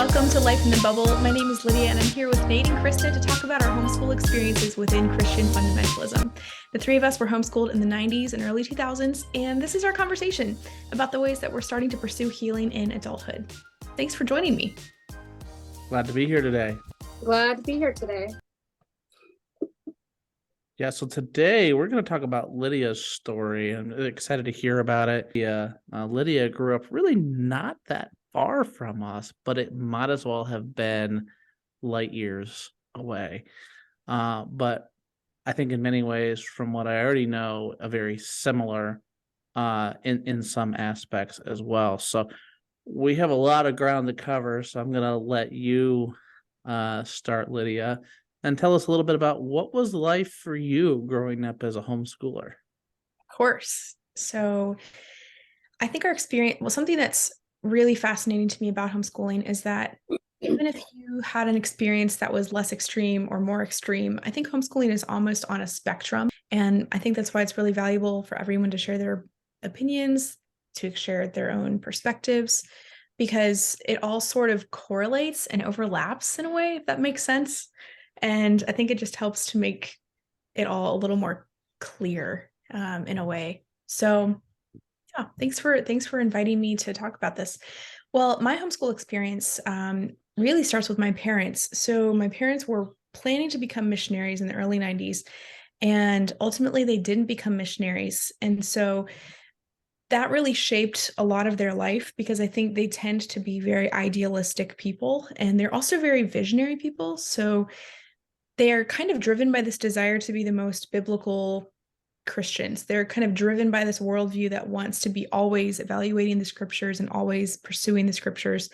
Welcome to Life in the Bubble. My name is Lydia, and I'm here with Nate and Krista to talk about our homeschool experiences within Christian fundamentalism. The three of us were homeschooled in the 90s and early 2000s, and this is our conversation about the ways that we're starting to pursue healing in adulthood. Thanks for joining me. Glad to be here today. Glad to be here today. Yeah, so today we're going to talk about Lydia's story. I'm excited to hear about it. Lydia grew up really not that far from us, but it might as well have been light years away. But I think in many ways, from what I already know, a very similar in some aspects as well. So we have a lot of ground to cover, so I'm going to let you start, Lydia, and tell us a little bit about what was life for you growing up as a homeschooler. Of course. So I think our experience, something that's really fascinating to me about homeschooling is that even if you had an experience that was less extreme or more extreme, I think homeschooling is almost on a spectrum. And I think that's why it's really valuable for everyone to share their opinions, to share their own perspectives, because it all sort of correlates and overlaps in a way, if that makes sense. And I think it just helps to make it all a little more clear in a way. So yeah, thanks for inviting me to talk about this. Well, my homeschool experience really starts with my parents. So my parents were planning to become missionaries in the early 90s, and ultimately they didn't become missionaries. And so that really shaped a lot of their life, because I think they tend to be very idealistic people, and they're also very visionary people. So they are kind of driven by this desire to be the most biblical Christians. They're kind of driven by this worldview that wants to be always evaluating the scriptures and always pursuing the scriptures.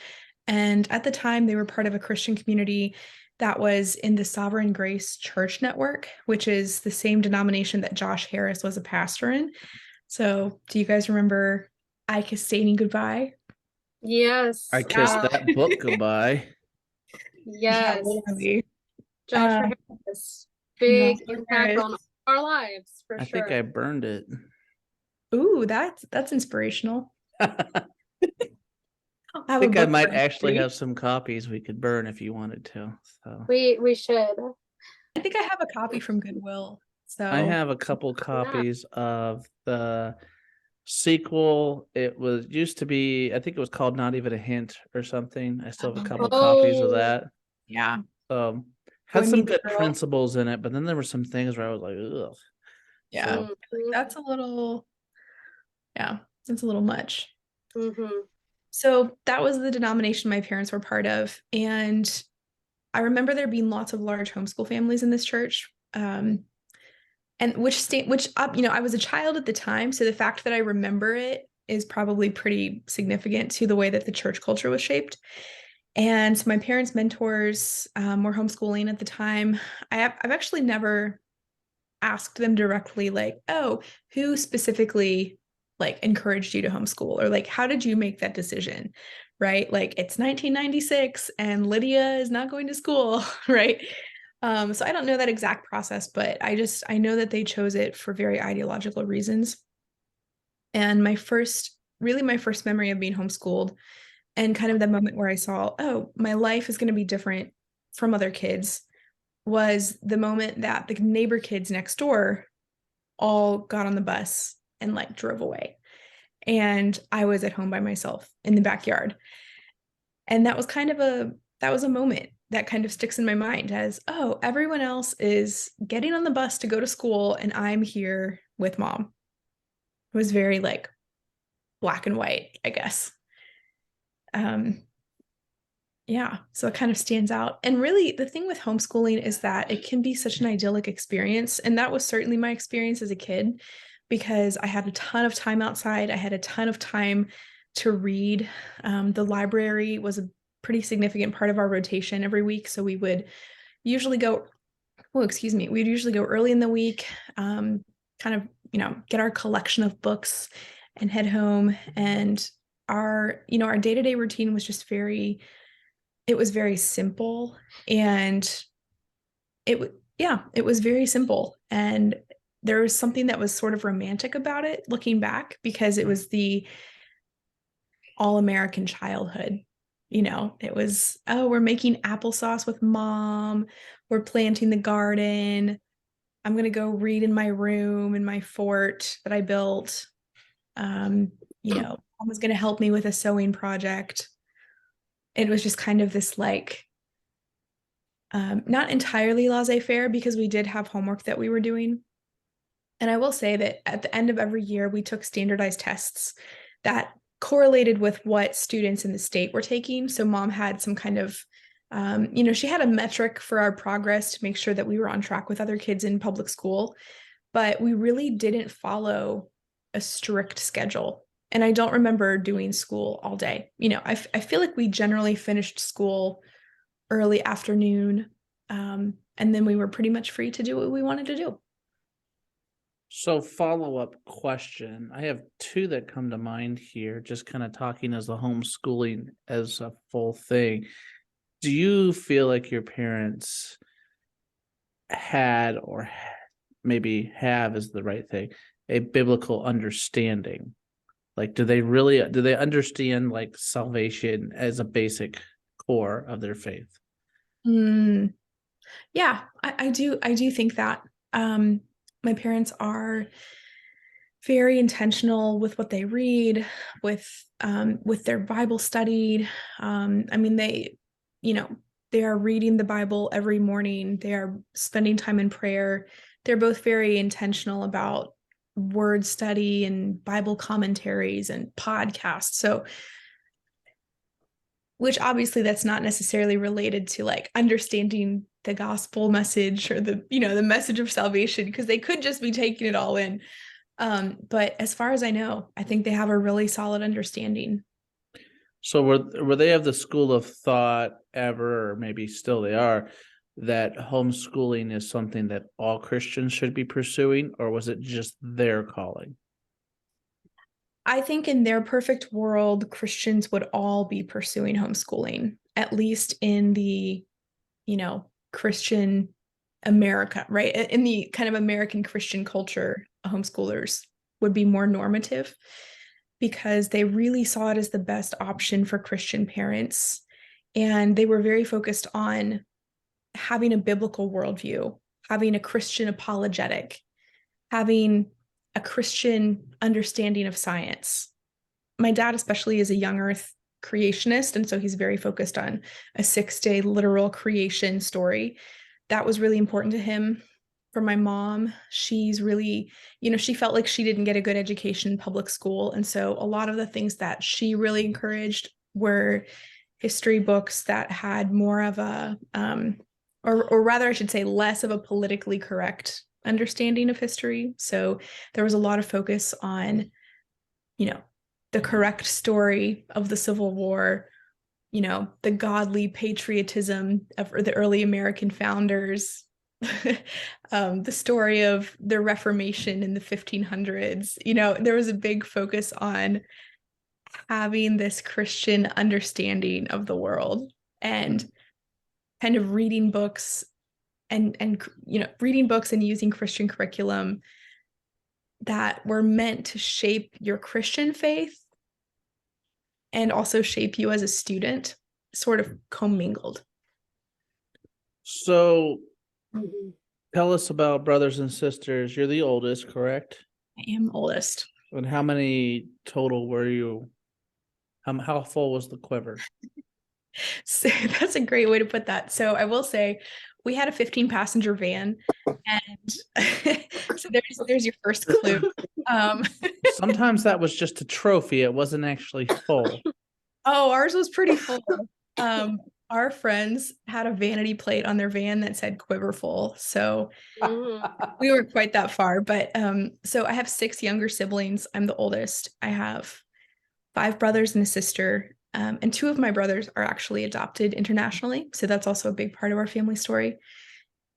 And at the time, they were part of a Christian community that was in the Sovereign Grace Church Network, which is the same denomination that Josh Harris was a pastor in. So do you guys remember I Kissed Satan Goodbye? Yes. I kissed that book goodbye. Yes. Yeah, literally. Josh Harris. Big Josh impact Harris. on our lives, for I sure. think I burned it. Ooh, that's inspirational. I think I might actually have some copies we could burn if you wanted to. So we should. I think I have a copy from Goodwill. So I have a couple copies of the sequel. It used to be, I think it was called Not Even a Hint or something. I still have a couple copies of that. Yeah. Had some good principles in it, but then there were some things where I was like, ugh. Yeah. So, that's a little much. Mm-hmm. So that was the denomination my parents were part of. And I remember there being lots of large homeschool families in this church. And I was a child at the time. So the fact that I remember it is probably pretty significant to the way that the church culture was shaped. And so my parents' mentors were homeschooling at the time. I've actually never asked them directly, like, oh, who specifically like encouraged you to homeschool, or like, how did you make that decision? Right? Like, it's 1996 and Lydia is not going to school, right? So I don't know that exact process, but I know that they chose it for very ideological reasons. And my first memory of being homeschooled, and kind of the moment where I saw, oh, my life is going to be different from other kids, was the moment that the neighbor kids next door all got on the bus and like drove away. And I was at home by myself in the backyard. And that was a moment that kind of sticks in my mind as, oh, everyone else is getting on the bus to go to school and I'm here with mom. It was very like black and white, I guess. Yeah, so it kind of stands out. And really, the thing with homeschooling is that it can be such an idyllic experience. And that was certainly my experience as a kid, because I had a ton of time outside. I had a ton of time to read. The library was a pretty significant part of our rotation every week. So we'd usually go early in the week, kind of, get our collection of books and head home. And our day-to-day routine was just very simple, and it was very simple. And there was something that was sort of romantic about it looking back, because it was the all-American childhood. It was, oh, we're making applesauce with mom. We're planting the garden. I'm going to go read in my room in my fort that I built. Mom was going to help me with a sewing project. It was just kind of this like, not entirely laissez-faire because we did have homework that we were doing. And I will say that at the end of every year, we took standardized tests that correlated with what students in the state were taking. So mom had some kind of, she had a metric for our progress to make sure that we were on track with other kids in public school, but we really didn't follow a strict schedule. And I don't remember doing school all day. I feel like we generally finished school early afternoon, and then we were pretty much free to do what we wanted to do. So follow-up question. I have two that come to mind here, just kind of talking as the homeschooling as a full thing. Do you feel like your parents had, or maybe have is the right thing, a biblical understanding? Like, do they understand like salvation as a basic core of their faith? Yeah, I do think that. My parents are very intentional with what they read, with their Bible study. They are reading the Bible every morning. They are spending time in prayer. They're both very intentional about word study and Bible commentaries and podcasts. So, which obviously that's not necessarily related to like understanding the gospel message or the message of salvation, because they could just be taking it all in. But as far as I know, I think they have a really solid understanding. So were they of the school of thought ever, or maybe still they are, that homeschooling is something that all Christians should be pursuing, or was it just their calling? I think in their perfect world, Christians would all be pursuing homeschooling, at least in the, Christian America, right? In the kind of American Christian culture, homeschoolers would be more normative because they really saw it as the best option for Christian parents. And they were very focused on having a biblical worldview, having a Christian apologetic, having a Christian understanding of science. My dad, especially, is a young earth creationist. And so he's very focused on a 6-day literal creation story. That was really important to him. For my mom, she's really, she felt like she didn't get a good education in public school. And so a lot of the things that she really encouraged were history books that had more of a, or rather, I should say, less of a politically correct understanding of history. So there was a lot of focus on, the correct story of the Civil War, the godly patriotism of the early American founders, the story of the Reformation in the 1500s. There was a big focus on having this Christian understanding of the world and kind of reading books and reading books and using Christian curriculum that were meant to shape your Christian faith and also shape you as a student, sort of commingled. So tell us about brothers and sisters. You're the oldest, correct? I am oldest. And how many total were you? How full was the quiver? So that's a great way to put that. So I will say we had a 15-passenger van, and so there's your first clue. Sometimes that was just a trophy. It wasn't actually full. Oh, ours was pretty full. Our friends had a vanity plate on their van that said quiver full. So we weren't quite that far, but so I have 6 younger siblings. I'm the oldest. I have 5 brothers and a sister. And 2 of my brothers are actually adopted internationally. So that's also a big part of our family story.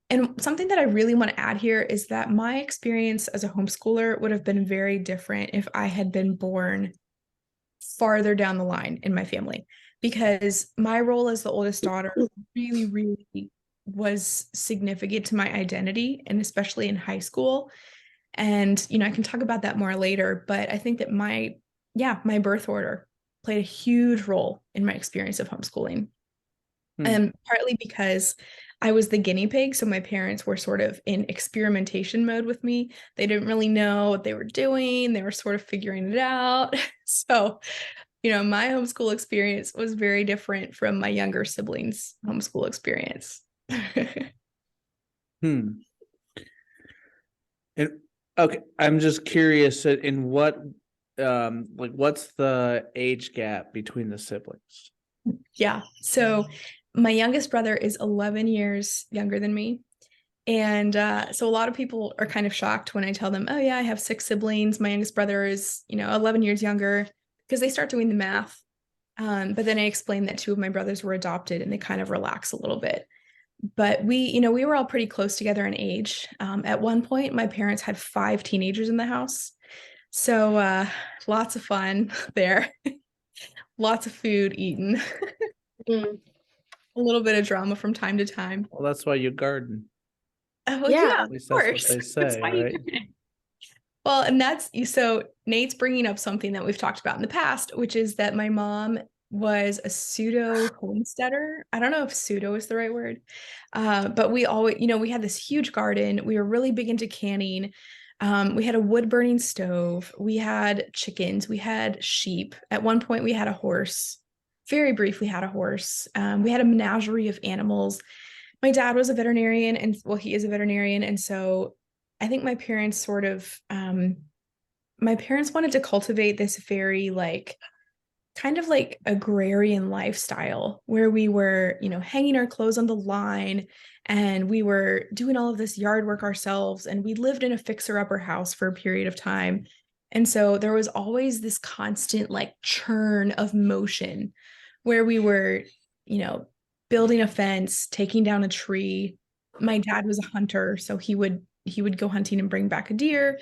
And something that I really want to add here is that my experience as a homeschooler would have been very different if I had been born farther down the line in my family, because my role as the oldest daughter really, really was significant to my identity, and especially in high school. And, I can talk about that more later, but I think that my birth order played a huge role in my experience of homeschooling. Hmm. And partly because I was the guinea pig. So my parents were sort of in experimentation mode with me. They didn't really know what they were doing. They were sort of figuring it out. So, my homeschool experience was very different from my younger siblings' homeschool experience. Hmm. And okay, I'm just curious in what what's the age gap between the siblings? Yeah. So my youngest brother is 11 years younger than me. And so a lot of people are kind of shocked when I tell them, oh, yeah, I have 6 siblings. My youngest brother is, 11 years younger, because they start doing the math. But then I explained that 2 of my brothers were adopted, and they kind of relax a little bit. But we were all pretty close together in age. At one point, my parents had 5 teenagers in the house. So lots of fun there, lots of food eaten, Mm. a little bit of drama from time to time. Well, that's why you garden. Oh, well, Yeah. yeah, At least of that's what course. they That's say, why you right? do it. Well, and that's so Nate's bringing up something that we've talked about in the past, which is that my mom was a pseudo homesteader. I don't know if pseudo is the right word, but we always, we had this huge garden. We were really big into canning. We had a wood burning stove. We had chickens. We had sheep. At one point, we had a horse. Very briefly, had a horse. We had a menagerie of animals. My dad was a veterinarian, and well, he is a veterinarian, and so I think my parents sort of my parents wanted to cultivate this very like kind of like agrarian lifestyle where we were, hanging our clothes on the line, and we were doing all of this yard work ourselves, and we lived in a fixer-upper house for a period of time. And so there was always this constant like churn of motion where we were, you know, building a fence, taking down a tree. My dad was a hunter, so he would go hunting and bring back a deer,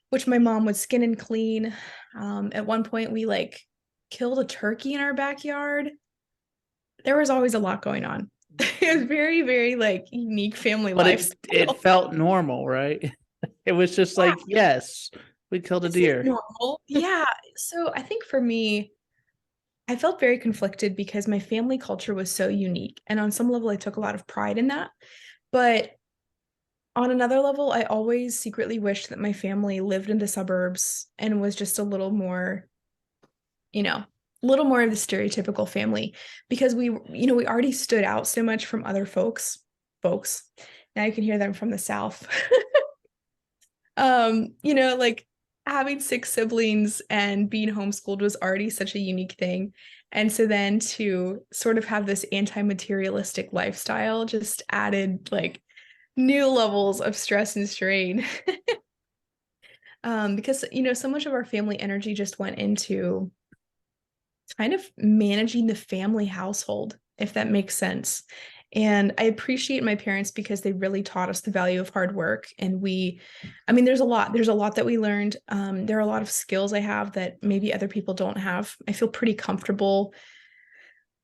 which my mom would skin and clean. At one point, we like killed a turkey in our backyard. There was always a lot going on. It was very, very like unique family But it lifestyle. felt normal, right? It was just Yeah, like, yes, we killed a this is deer. normal. Yeah. So I think for me, I felt very conflicted because my family culture was so unique. And on some level, I took a lot of pride in that. But on another level, I always secretly wished that my family lived in the suburbs and was just a little more, a little more of the stereotypical family, because we already stood out so much from other folks. Now you can hear them from the South. Like having 6 siblings and being homeschooled was already such a unique thing. And so then to sort of have this anti-materialistic lifestyle just added like new levels of stress and strain. Because so much of our family energy just went into kind of managing the family household, if that makes sense. And I appreciate my parents because they really taught us the value of hard work. And there's a lot that we learned. There are a lot of skills I have that maybe other people don't have. I feel pretty comfortable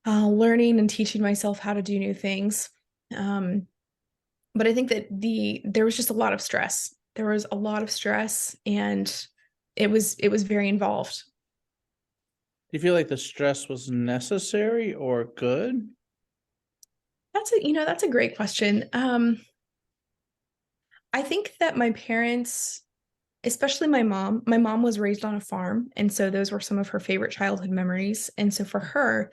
learning and teaching myself how to do new things. But I think that there was just a lot of stress. There was a lot of stress, and it was very involved. Do you feel like the stress was necessary or good? That's a great question. I think that my parents, especially my mom was raised on a farm, and so those were some of her favorite childhood memories. And so for her,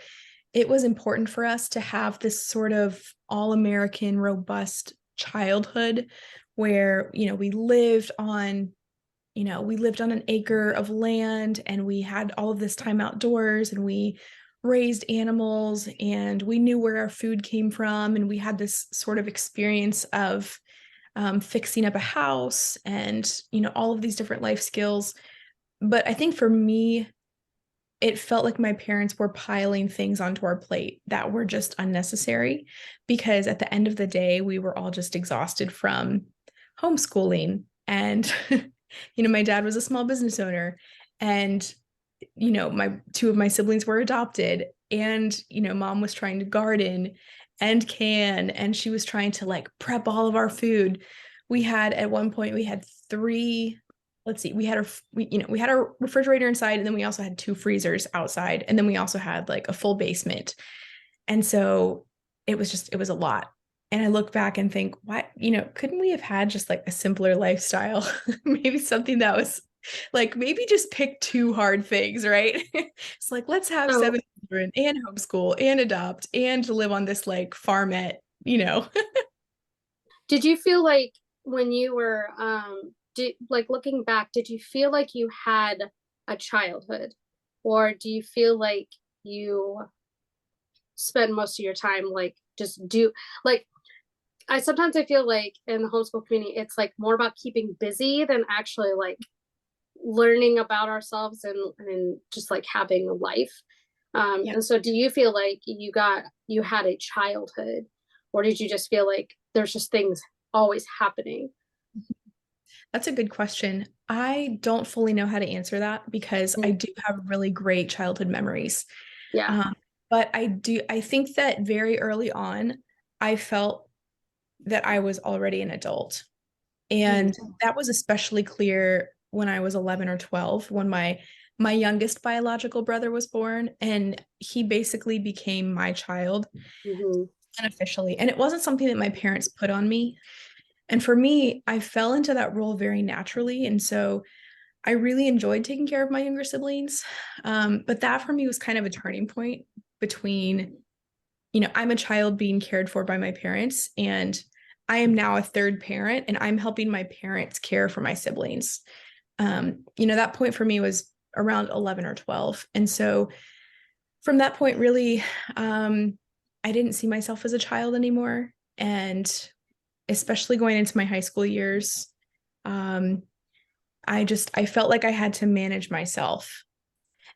it was important for us to have this sort of all-American robust childhood where, we lived on an acre of land, and we had all of this time outdoors, and we raised animals, and we knew where our food came from, and we had this sort of experience of fixing up a house and all of these different life skills. But I think for me, it felt like my parents were piling things onto our plate that were just unnecessary, because at the end of the day, we were all just exhausted from homeschooling. And my dad was a small business owner, and my 2 of my siblings were adopted, and mom was trying to garden and can, and she was trying to like prep all of our food. At one point we had let's see, we had we had our refrigerator inside, and then we also had 2 freezers outside, and then we also had like a full basement. And so it was a lot. And I look back and think, why, couldn't we have had just like a simpler lifestyle? Maybe something that was like, maybe just pick 2 hard things, right? It's like, let's have So 7 children and homeschool and adopt and live on this like farmette. did you feel like when you were like looking back, did you feel like you had a childhood, or do you feel like you spend most of your time like just do like I feel like in the homeschool community it's like more about keeping busy than actually like learning about ourselves and just like having a life. Yeah. And so do you feel like you had a childhood, or did you just feel like there's just things always happening? That's a good question. I don't fully know how to answer that because I do have really great childhood memories. Yeah. Um, but I think that very early on, I felt that I was already an adult. And that was especially clear when I was 11 or 12, when my youngest biological brother was born, and he basically became my child Mm-hmm. unofficially. And it wasn't something that my parents put on me. And for me, I fell into that role very naturally. And so I really enjoyed taking care of my younger siblings. But that for me was kind of a turning point between, I'm a child being cared for by my parents, and I am now a third parent, and I'm helping my parents care for my siblings. That point for me was around 11 or 12. And so from that point, really, I didn't see myself as a child anymore. And especially going into my high school years, um, I felt like I had to manage myself.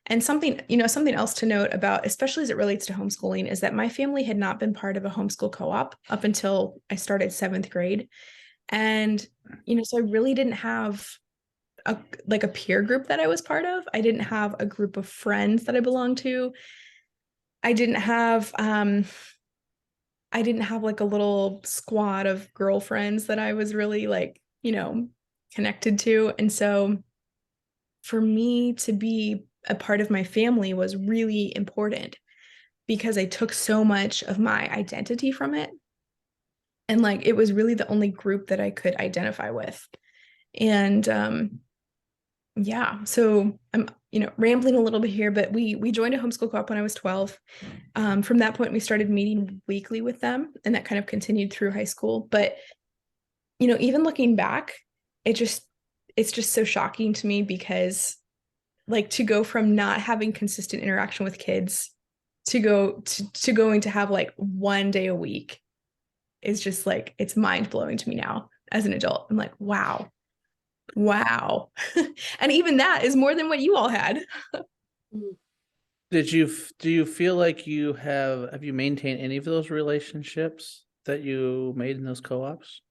And something else to note about, especially as it relates to homeschooling, is that my family had not been part of a homeschool co-op up until I started 7th grade. And, so I really didn't have a peer group that I was part of. I didn't have a group of friends that I belonged to. I didn't have like a little squad of girlfriends that I was really like, connected to. And so for me to be a part of my family was really important because I took so much of my identity from it. And like it was really the only group that I could identify with. And yeah, so I'm, rambling a little bit here, but we joined a homeschool co-op when I was 12. From that point, we started meeting weekly with them, and that kind of continued through high school. But even looking back, it's just so shocking to me because like to go from not having consistent interaction with kids to going to have like 1 day a week is just like it's mind blowing to me now as an adult. I'm like, wow. And even that is more than what you all had. Do you feel like have you maintained any of those relationships that you made in those co-ops?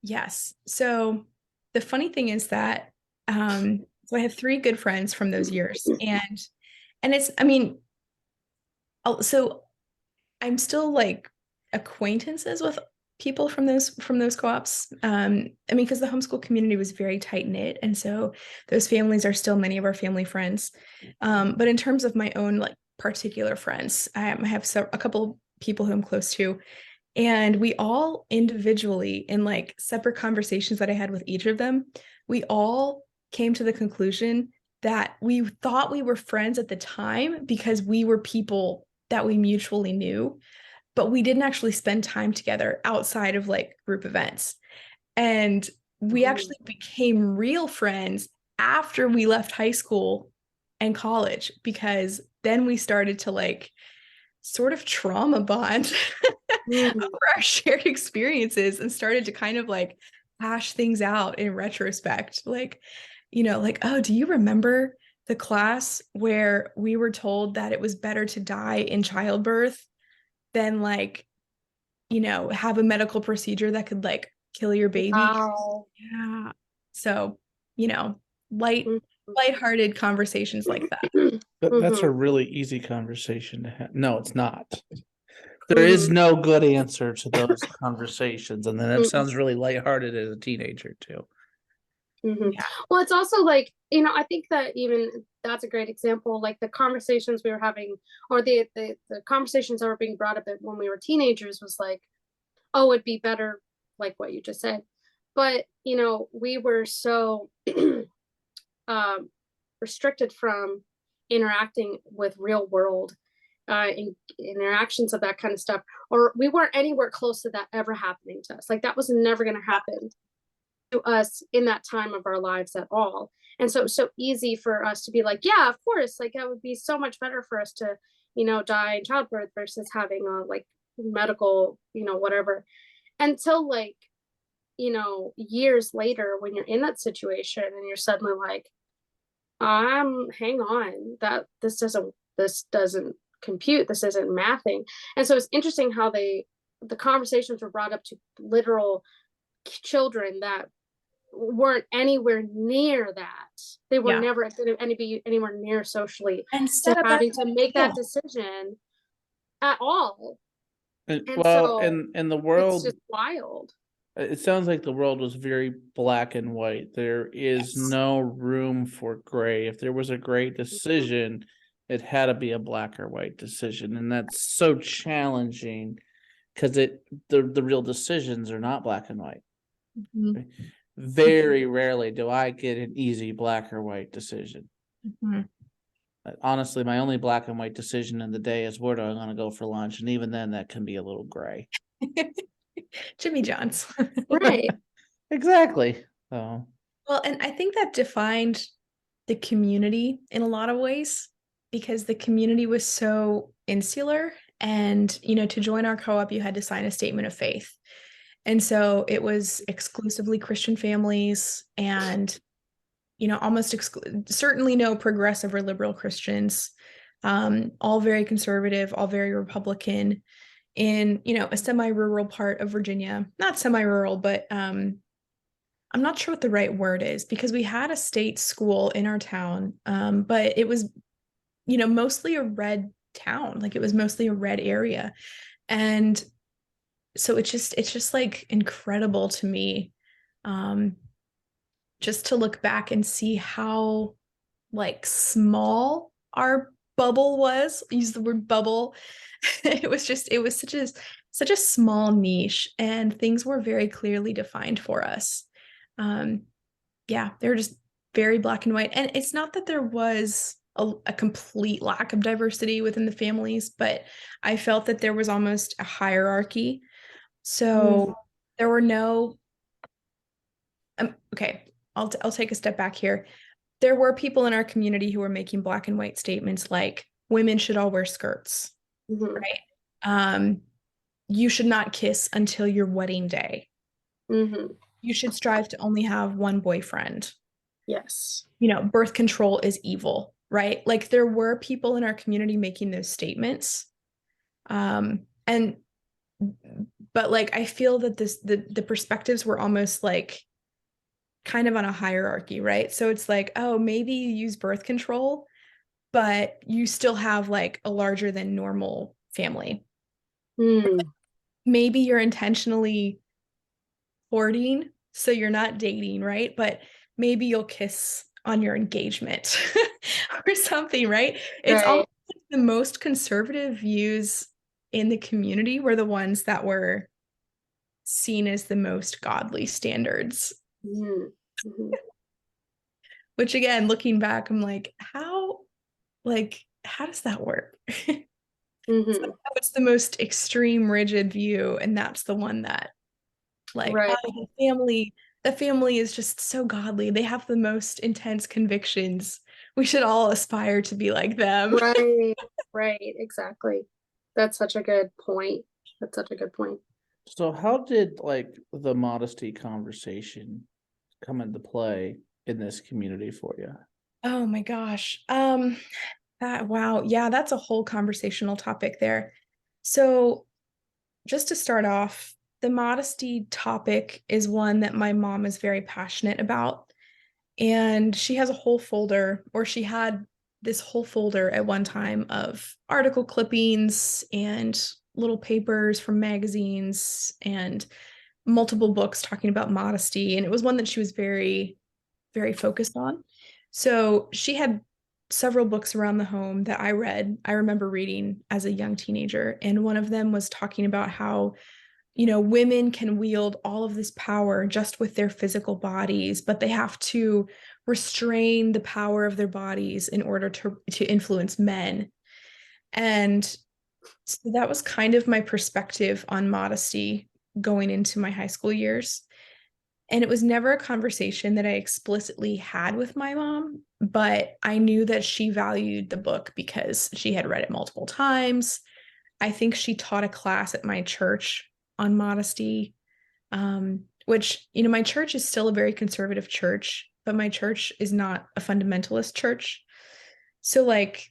Yes. So the funny thing is that so I have 3 good friends from those years, and it's, I mean, so I'm still like acquaintances with people from those co-ops. I mean, because the homeschool community was very tight knit, and so those families are still many of our family friends. But in terms of my own like particular friends, I have a couple people who I'm close to, and we all individually, in like separate conversations that I had with each of them, we all came to the conclusion that we thought we were friends at the time because we were people that we mutually knew, but we didn't actually spend time together outside of like group events. And we actually became real friends after we left high school and college, because then we started to like sort of trauma bond over our shared experiences and started to kind of like hash things out in retrospect. Like, like, oh, do you remember the class where we were told that it was better to die in childbirth than like, have a medical procedure that could like kill your baby? Wow. Yeah. So, you know, lighthearted conversations like that. That's a really easy conversation to have. No, it's not. There is no good answer to those conversations, and then it sounds really lighthearted as a teenager too. Yeah. Well, it's also like, I think that even that's a great example, like the conversations we were having, or the conversations that were being brought up when we were teenagers was like, oh, it'd be better, like what you just said. But, we were so um, restricted from interacting with real world interactions of that kind of stuff, or we weren't anywhere close to that ever happening to us. Like that was never going to happen to us in that time of our lives at all. And so it's so easy for us to be like, yeah, of course, like that would be so much better for us to, die in childbirth versus having a like medical, whatever. Until like, years later when you're in that situation and you're suddenly like, hang on, that this doesn't compute, this isn't mathing. And so it's interesting how the conversations were brought up to literal children that weren't anywhere near that. They were Yeah. never going to be anywhere near socially And to set up that having to make that yeah. decision at all. And Well, so in the it's world, just wild. it sounds like the world was very black and white. There is Yes. no room for gray. If there was a gray decision, it had to be a black or white decision. And that's so challenging because the real decisions are not black and white. Mhm. Very rarely do I get an easy black or white decision. Mhm. Honestly, my only black and white decision in the day is where do I want to go for lunch, and even then, that can be a little gray. Jimmy John's. Right. Exactly. So, Well, and I think that defined the community in a lot of ways because the community was so insular. And, to join our co op, you had to sign a statement of faith. And so it was exclusively Christian families and, almost certainly no progressive or liberal Christians, all very conservative, all very Republican in, a semi-rural part of Virginia, not semi-rural, but I'm not sure what the right word is because we had a state school in our town, but it was, mostly a red town. Like it was mostly a red area. And so it's just like incredible to me, um, just to look back and see how like small our bubble was. Use the word bubble. It was such a small niche, and things were very clearly defined for us. Um, yeah, they were just very black and white. And it's not that there was a complete lack of diversity within the families, but I felt that there was almost a hierarchy. So there were no, okay, I'll take a step back here. There were people in our community who were making black and white statements like women should all wear skirts, Mm-hmm. right? You should not kiss until your wedding day. Mm-hmm. You should strive to only have one boyfriend. Yes. Birth control is evil, right? Like there were people in our community making those statements. And but like I feel that the perspectives were almost like kind of on a hierarchy, right? So it's like, oh, maybe you use birth control, but you still have like a larger than normal family. Mm. Maybe you're intentionally hoarding, so you're not dating, right? But maybe you'll kiss on your engagement or something, right? It's Right. almost like the most conservative views in the community were the ones that were seen as the most godly standards. Mm-hmm. Which again, looking back, I'm like, how does that work? Mm-hmm. What's the most extreme rigid view? And that's the one that like, Right. oh, the family is just so godly. They have the most intense convictions. We should all aspire to be like them. Right. Right. Exactly. That's such a good point. That's such a good point. so how did like the modesty conversation come into play in this community for you? Oh my gosh. Wow. Yeah, that's a whole conversational topic there. So just to start off, the modesty topic is one that my mom is very passionate about. And she has a whole folder, or she had this whole folder at one time of article clippings and little papers from magazines and multiple books talking about modesty. And it was one that she was very very focused on. So she had several books around the home that I read. I remember reading as a young teenager, and one of them was talking about how, women can wield all of this power just with their physical bodies, but they have to restrain the power of their bodies in order to influence men. And so that was kind of my perspective on modesty going into my high school years. And it was never a conversation that I explicitly had with my mom, but I knew that she valued the book because she had read it multiple times. I think she taught a class at my church on modesty, which, my church is still a very conservative church, but my church is not a fundamentalist church. So like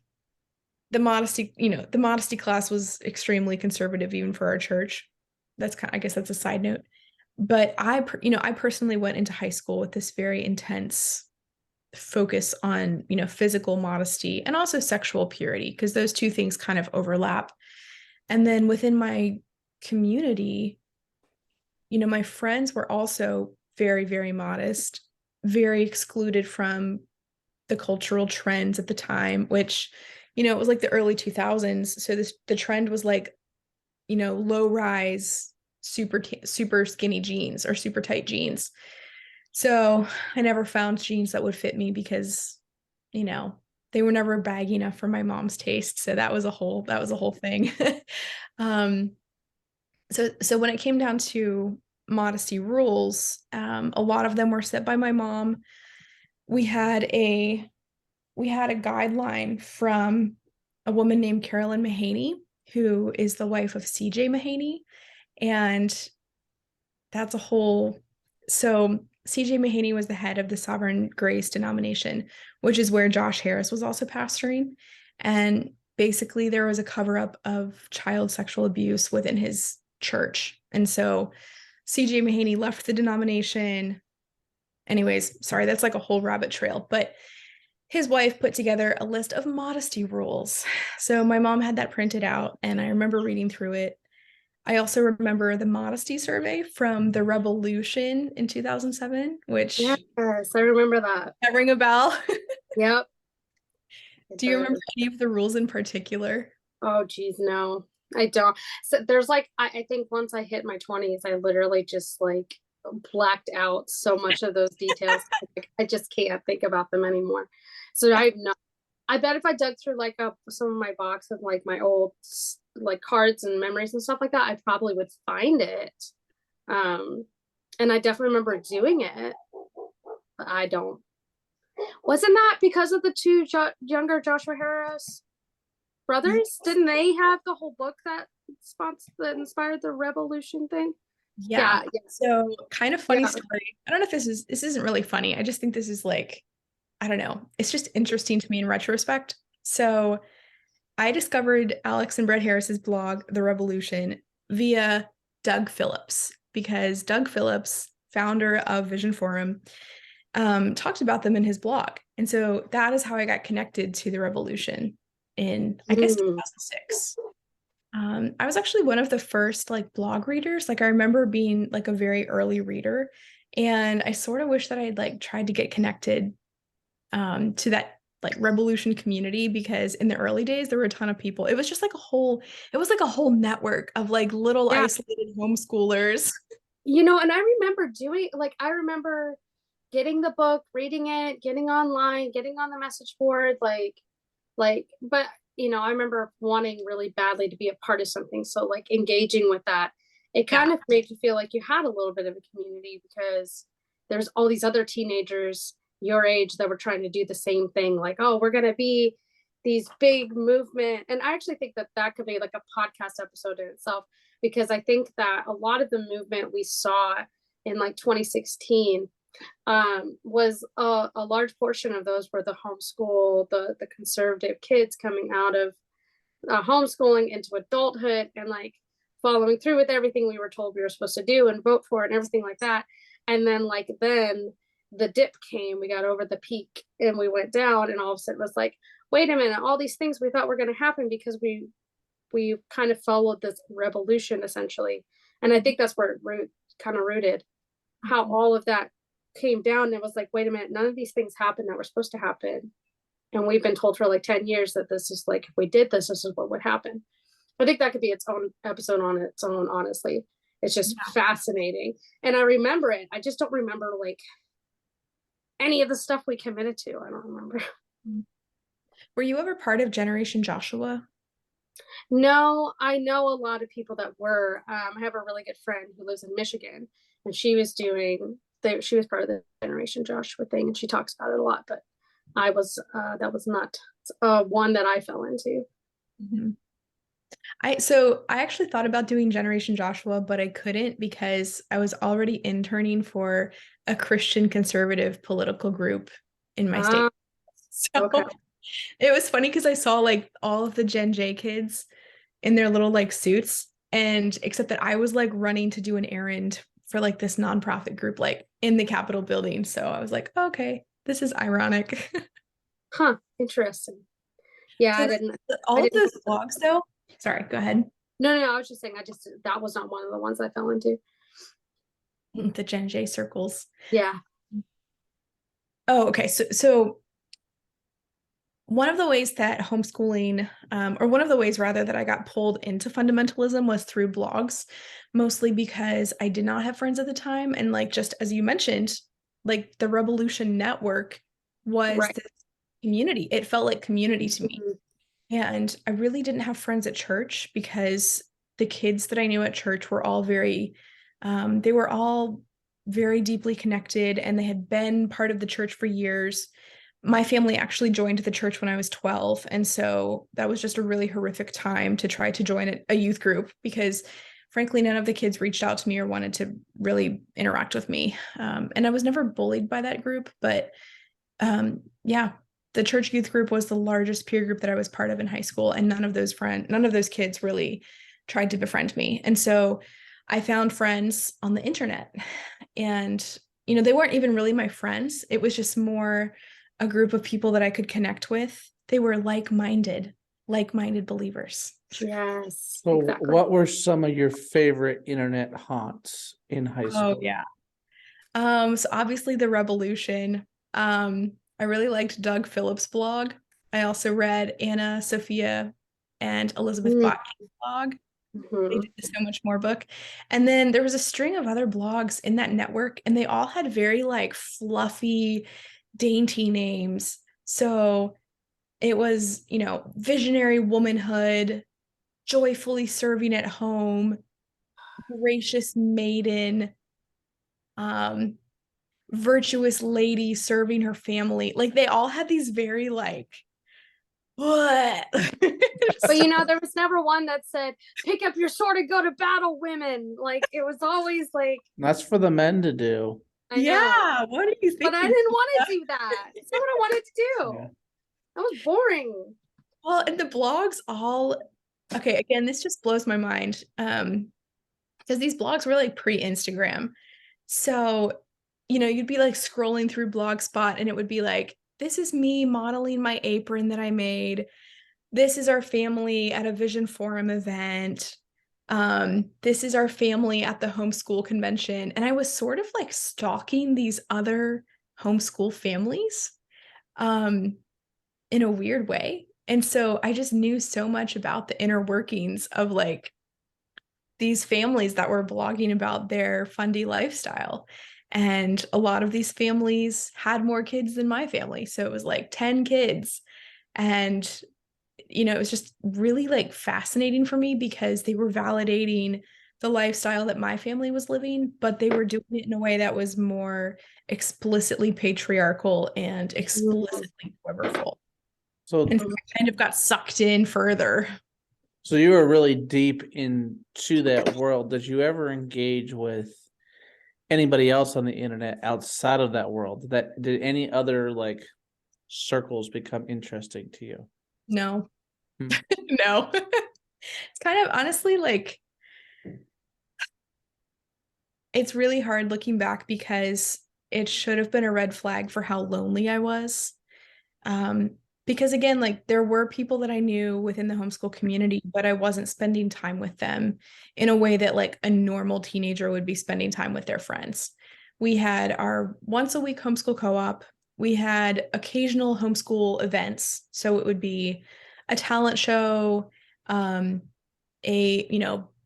the modesty class was extremely conservative even for our church. I guess that's a side note. But I personally went into high school with this very intense focus on, physical modesty and also sexual purity, because those two things kind of overlap. And then within my community, my friends were also very, very modest, very excluded from the cultural trends at the time, which, it was like the early 2000s. So the trend was like, low rise, super skinny jeans or super tight jeans. So I never found jeans that would fit me because, they were never baggy enough for my mom's taste. So that was a whole thing. um, so when it came down to modesty rules, a lot of them were set by my mom. We had a guideline from a woman named Carolyn Mahaney, who is the wife of CJ Mahaney. And that's a whole, so CJ Mahaney was the head of the Sovereign Grace denomination, which is where Josh Harris was also pastoring. And basically there was a cover up of child sexual abuse within his church. And so CJ Mahaney left the denomination. Anyways, sorry, that's like a whole rabbit trail, but his wife put together a list of modesty rules. So my mom had that printed out, and I remember reading through it. I also remember the modesty survey from the Revolution in 2007, which Yes, I remember that. that ring a bell. Yep. Do you remember any of the rules in particular? Oh, geez, no, I don't. So there's like, I think once I hit my 20s, I literally just like blacked out so much of those details. Like, I just can't think about them anymore. So I know. I bet if I dug through like some of my box of like my old like cards and memories and stuff like that, I probably would find it. And I definitely remember doing it, but I don't. Wasn't that because of the two younger Joshua Harris brothers? Didn't they have the whole book that inspired the revolution thing? Yeah. Yeah. So kind of funny Yeah. story. I don't know if this isn't really funny. I just think this is like, I don't know. It's just interesting to me in retrospect. So I discovered Alex and Brett Harris's blog, The Revolution, via Doug Phillips, because Doug Phillips, founder of Vision Forum, talked about them in his blog. And so that is how I got connected to The Revolution in, I guess, 2006. I was actually one of the first like blog readers. Like I remember being like a very early reader, and I sort of wish that I had like tried to get connected to that like revolution community, because in the early days there were a ton of people. It was just like it was like a whole network of like little isolated homeschoolers. And I remember I remember getting the book, reading it, getting online, getting on the message board, but I remember wanting really badly to be a part of something. So like engaging with that, it kind of made you feel like you had a little bit of a community, because there's all these other teenagers your age that were trying to do the same thing. Like, oh, we're going to be these big movement. And I actually think that could be like a podcast episode in itself, because I think that a lot of the movement we saw in like 2016 was a large portion of those were the homeschool, the conservative kids coming out of homeschooling into adulthood and like following through with everything we were told we were supposed to do and vote for and everything like that. And then then the dip came, we got over the peak and we went down, and all of a sudden it was like, wait a minute, all these things we thought were going to happen because we kind of followed this revolution essentially. And I think that's where it kind of rooted, how all of that came down and it was like, wait a minute, none of these things happened that were supposed to happen. And we've been told for like 10 years that this is like, if we did this, this is what would happen. I think that could be its own episode on its own, honestly. It's just fascinating. And I remember it. I just don't remember like any of the stuff we committed to. I don't remember. Were you ever part of Generation Joshua? No, I know a lot of people that were. I have a really good friend who lives in Michigan, and she was she was part of the Generation Joshua thing, and she talks about it a lot. But that was not one that I fell into. Mm-hmm. I actually thought about doing Generation Joshua, but I couldn't because I was already interning for a Christian conservative political group in my state. So Okay. it was funny because I saw like all of the Gen J kids in their little like suits, and except that I was like running to do an errand for like this nonprofit group like in the Capitol building. So I was like, okay, this is ironic. Huh. Interesting. Yeah, So I didn't. all of those blogs though. Sorry, go ahead. No, I was just saying. That was not one of the ones I fell into. The Gen J circles. Yeah. Oh, okay. So one of the ways that homeschooling, or one of the ways rather that I got pulled into fundamentalism was through blogs, mostly because I did not have friends at the time. And like, just as you mentioned, like the Revolution Network was this community. It felt like community to me. And I really didn't have friends at church because the kids that I knew at church were all they were all very deeply connected, and they had been part of the church for years. My family actually joined the church when I was 12. And so that was just a really horrific time to try to join a youth group because frankly, none of the kids reached out to me or wanted to really interact with me. And I was never bullied by that group, but yeah, the church youth group was the largest peer group that I was part of in high school. And none of those kids really tried to befriend me. And so I found friends on the internet, and, they weren't even really my friends. It was just more a group of people that I could connect with. They were like-minded believers. Yes. So exactly. what were some of your favorite internet haunts in high school? Oh, yeah. So obviously the Revolution. I really liked Doug Phillips' blog. I also read Anna, Sophia, and Elizabeth Botkin's blog. They did the So Much More book. And then there was a string of other blogs in that network, and they all had very like fluffy, dainty names. So it was, visionary womanhood, joyfully serving at home, gracious maiden, virtuous lady serving her family. Like they all had these very like, what? But there was never one that said, pick up your sword and go to battle, women. Like it was always like, that's for the men to do. Yeah, what do you think? But I didn't want to do that. It's not what I wanted to do. Yeah. That was boring. Well, and the blogs all, okay, again, this just blows my mind. Because these blogs were like pre-Instagram. So, you'd be like scrolling through Blogspot and it would be like, this is me modeling my apron that I made. This is our family at a Vision Forum event. This is our family at the homeschool convention. And I was sort of like stalking these other homeschool families in a weird way. And so I just knew so much about the inner workings of like these families that were blogging about their fundy lifestyle. And a lot of these families had more kids than my family. So it was like 10 kids. And, it was just really like fascinating for me because they were validating the lifestyle that my family was living, but they were doing it in a way that was more explicitly patriarchal and explicitly quiverful. So and so I kind of got sucked in further. So you were really deep into that world. Did you ever engage with anybody else on the internet outside of that world? Did any other like circles become interesting to you? No. No. It's kind of honestly like it's really hard looking back because it should have been a red flag for how lonely I was. Because again, like there were people that I knew within the homeschool community, but I wasn't spending time with them in a way that like a normal teenager would be spending time with their friends. We had our once a week homeschool co-op. We had occasional homeschool events. So it would be a talent show, a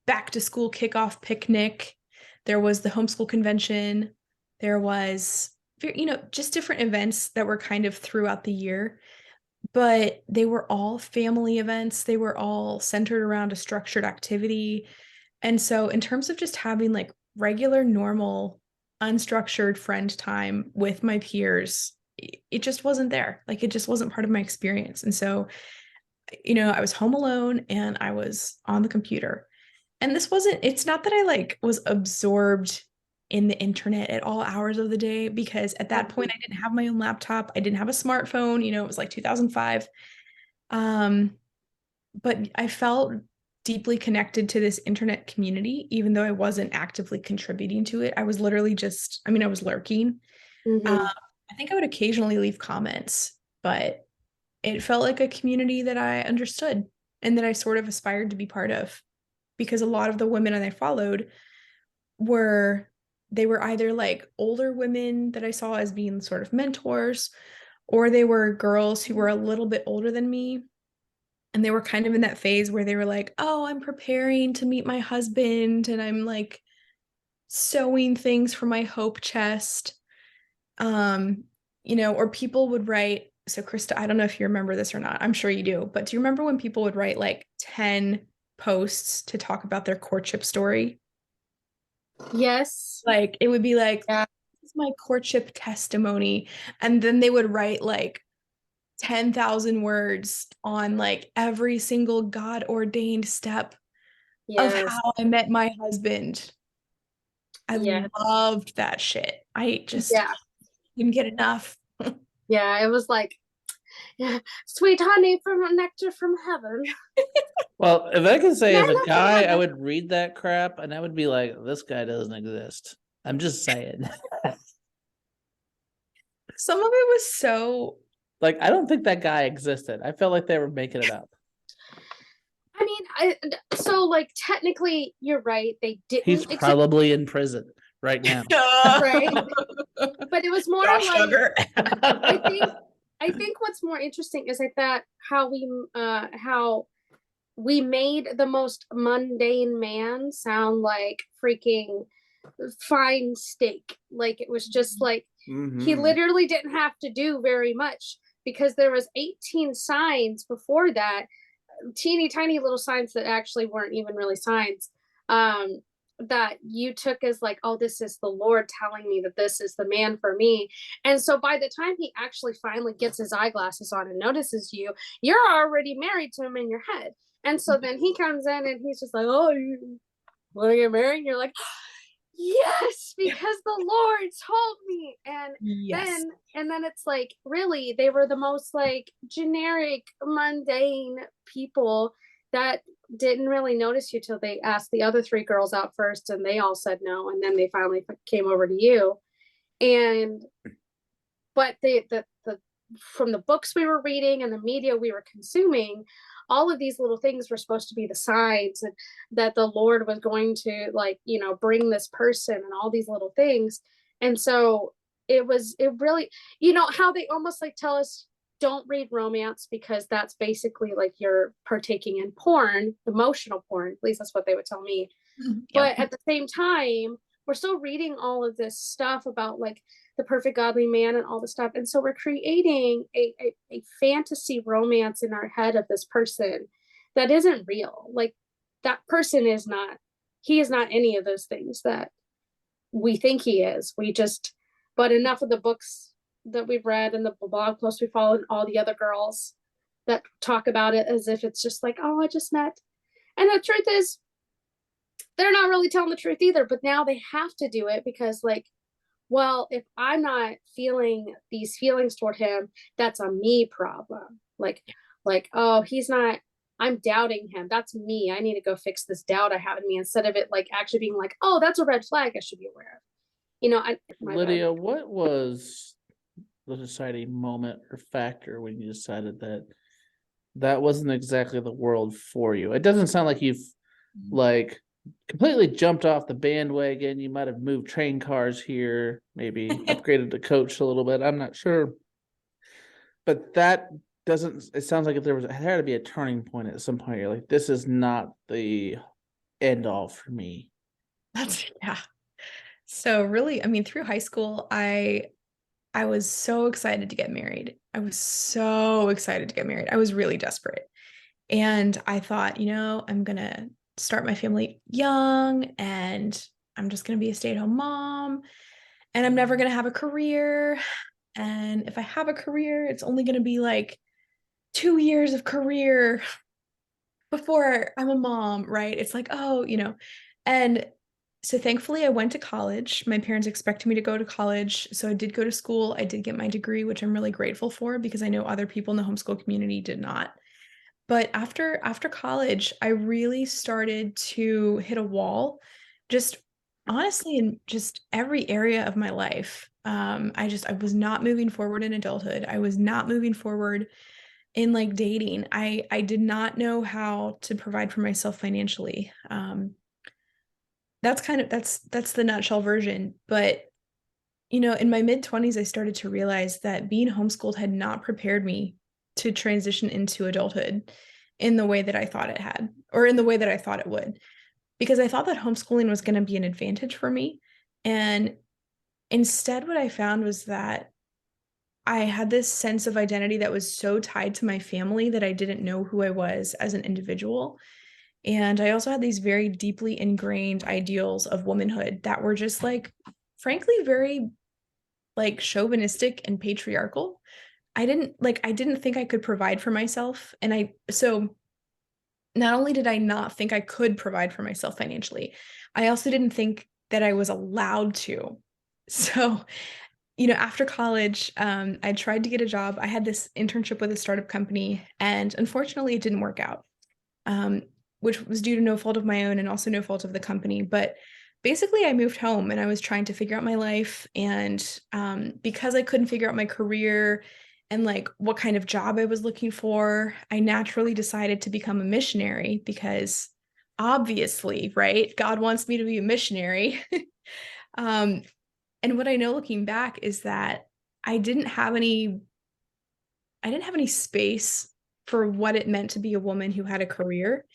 back to school kickoff picnic. There was the homeschool convention. There was just different events that were kind of throughout the year, but they were all family events. They were all centered around a structured activity. And so in terms of just having like regular, normal, unstructured friend time with my peers, it just wasn't there. Like it just wasn't part of my experience. And so, I was home alone and I was on the computer. And it's not that I like was absorbed in the internet at all hours of the day, because at that point I didn't have my own laptop. I didn't have a smartphone, it was like 2005. But I felt deeply connected to this internet community, even though I wasn't actively contributing to it. I was literally I was lurking. Mhm. I think I would occasionally leave comments, but it felt like a community that I understood and that I sort of aspired to be part of, because a lot of the women that I followed they were either like older women that I saw as being sort of mentors, or they were girls who were a little bit older than me. And they were kind of in that phase where they were like, oh, I'm preparing to meet my husband and I'm like sewing things for my hope chest. Or people would write, so Krista, I don't know if you remember this or not. I'm sure you do, but do you remember when people would write like 10 posts to talk about their courtship story? Yes. Like it would be like, Yeah. this is my courtship testimony. And then they would write like 10,000 words on like every single God ordained step of Yes. how I met my husband. I Yes. loved that shit. I just Yeah. couldn't get enough. Yeah. It was like, yeah, sweet honey from nectar from heaven. Well, if I can say as a Manna from guy, I heaven. would read that crap and I would be like, this guy doesn't exist. I'm just saying. Some of it was so, Like, I don't think that guy existed. I felt like they were making it up. I mean, so like technically you're right. They He's didn't exist, probably in prison right now. right? But it was more Josh like Sugar. I think what's more interesting is like that how we made the most mundane man sound like freaking fine steak. Like it was just like he literally didn't have to do very much, because there was 18 signs before that, teeny tiny little signs that actually weren't even really signs, that you took as like, oh, this is the Lord telling me that this is the man for me. And so by the time he actually finally gets his eyeglasses on and notices you, you're already married to him in your head. And so then he comes in and he's just like, oh, you want to get married? And you're like, yes, because the Lord told me. Yes. And then it's like, really, they were the most like generic, mundane people that didn't really notice you till they asked the other three girls out first and they all said no, and then they finally came over to you. And but the from the books we were reading and the media we were consuming, all of these little things were supposed to be the signs and that the Lord was going to like, bring this person and all these little things. And so it really, how they almost like tell us don't read romance because that's basically like you're partaking in porn, emotional porn. At least that's what they would tell me. Yep. But at the same time, we're still reading all of this stuff about like the perfect godly man and all this stuff. And so we're creating a fantasy romance in our head of this person that isn't real. Like that person is not, he is not any of those things that we think he is. But enough of the books that we've read and the blog posts we follow and all the other girls that talk about it as if it's just like, oh, I just met. And the truth is, they're not really telling the truth either, but now they have to do it because like, well, if I'm not feeling these feelings toward him, that's a me problem. Like, oh, he's not, I'm doubting him. That's me. I need to go fix this doubt I have in me, instead of it like actually being like, oh, that's a red flag I should be aware of. Lydia, what was the deciding moment or factor when you decided that that wasn't exactly the world for you? It doesn't sound like you've like completely jumped off the bandwagon. You might have moved train cars here, maybe upgraded the coach a little bit. I'm not sure. But that doesn't, it sounds like if there had to be a turning point at some point, you're like, this is not the end all for me. Yeah. So really, I mean, through high school, I was so excited to get married. I was so excited to get married. I was really desperate. And I thought, I'm gonna start my family young and I'm just gonna be a stay-at-home mom and I'm never gonna have a career. And if I have a career, it's only gonna be like 2 years of career before I'm a mom, right? It's like, oh. And so thankfully I went to college. My parents expected me to go to college. So I did go to school. I did get my degree, which I'm really grateful for because I know other people in the homeschool community did not. But after college, I really started to hit a wall, just honestly in just every area of my life. I was not moving forward in adulthood. I was not moving forward in like dating. I did not know how to provide for myself financially. That's the nutshell version. But in my mid-20s, I started to realize that being homeschooled had not prepared me to transition into adulthood in the way that I thought it had, or in the way that I thought it would, because I thought that homeschooling was going to be an advantage for me. And instead, what I found was that I had this sense of identity that was so tied to my family that I didn't know who I was as an individual. And I also had these very deeply ingrained ideals of womanhood that were just like, frankly, very like chauvinistic and patriarchal. I didn't think I could provide for myself. So not only did I not think I could provide for myself financially, I also didn't think that I was allowed to. So, after college, I tried to get a job. I had this internship with a startup company, and unfortunately, it didn't work out, um, which was due to no fault of my own and also no fault of the company. But basically, I moved home and I was trying to figure out my life. And because I couldn't figure out my career and like what kind of job I was looking for, I naturally decided to become a missionary because obviously, right? God wants me to be a missionary. um, and what I know looking back is that I didn't have any I didn't have any space for what it meant to be a woman who had a career,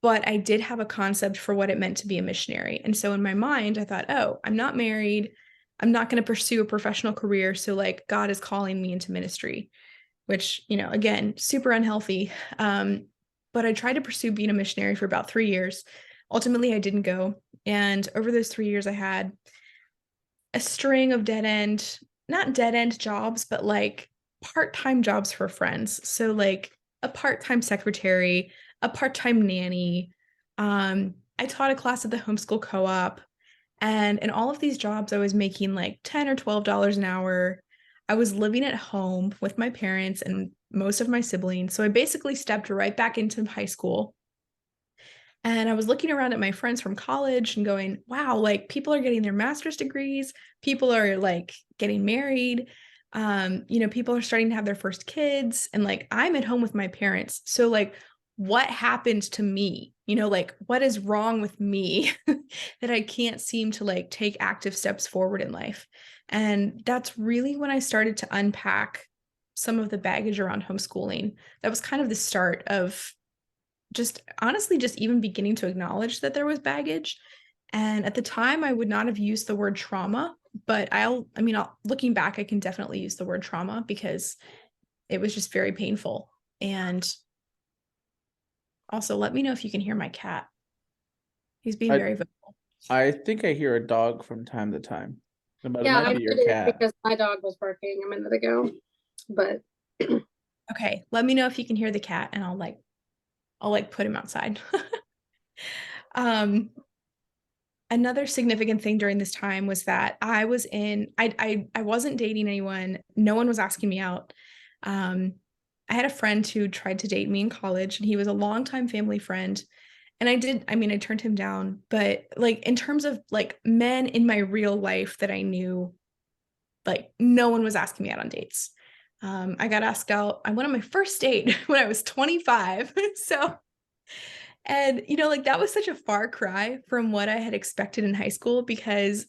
but I did have a concept for what it meant to be a missionary. And so in my mind, I thought, oh, I'm not married. I'm not going to pursue a professional career. So, like, God is calling me into ministry, which, again, super unhealthy. But I tried to pursue being a missionary for about 3 years. Ultimately, I didn't go. And over those 3 years, I had a string of not dead end jobs, but like part-time jobs for friends. So like a part-time secretary, a part-time nanny. I taught a class at the homeschool co-op. And in all of these jobs, I was making like $10 or $12 an hour. I was living at home with my parents and most of my siblings. So I basically stepped right back into high school. And I was looking around at my friends from college and going, wow, like people are getting their master's degrees, people are like getting married, people are starting to have their first kids, and like I'm at home with my parents. So like what happened to me? Like what is wrong with me that I can't seem to like take active steps forward in life? And that's really when I started to unpack some of the baggage around homeschooling. That was kind of the start of just honestly just even beginning to acknowledge that there was baggage. And at the time, I would not have used the word trauma, but looking back, I can definitely use the word trauma because it was just very painful. And also, let me know if you can hear my cat. He's being very vocal. I think I hear a dog from time to time. But Yeah, it might I be your did it cat. because my dog was barking a minute ago. But Okay, let me know if you can hear the cat, and I'll put him outside. Another significant thing during this time was that I wasn't dating anyone. No one was asking me out. I had a friend who tried to date me in college, and he was a longtime family friend. And I turned him down. But like in terms of like men in my real life that I knew, like no one was asking me out on dates. I got asked out. I went on my first date when I was 25. So And, like that was such a far cry from what I had expected in high school because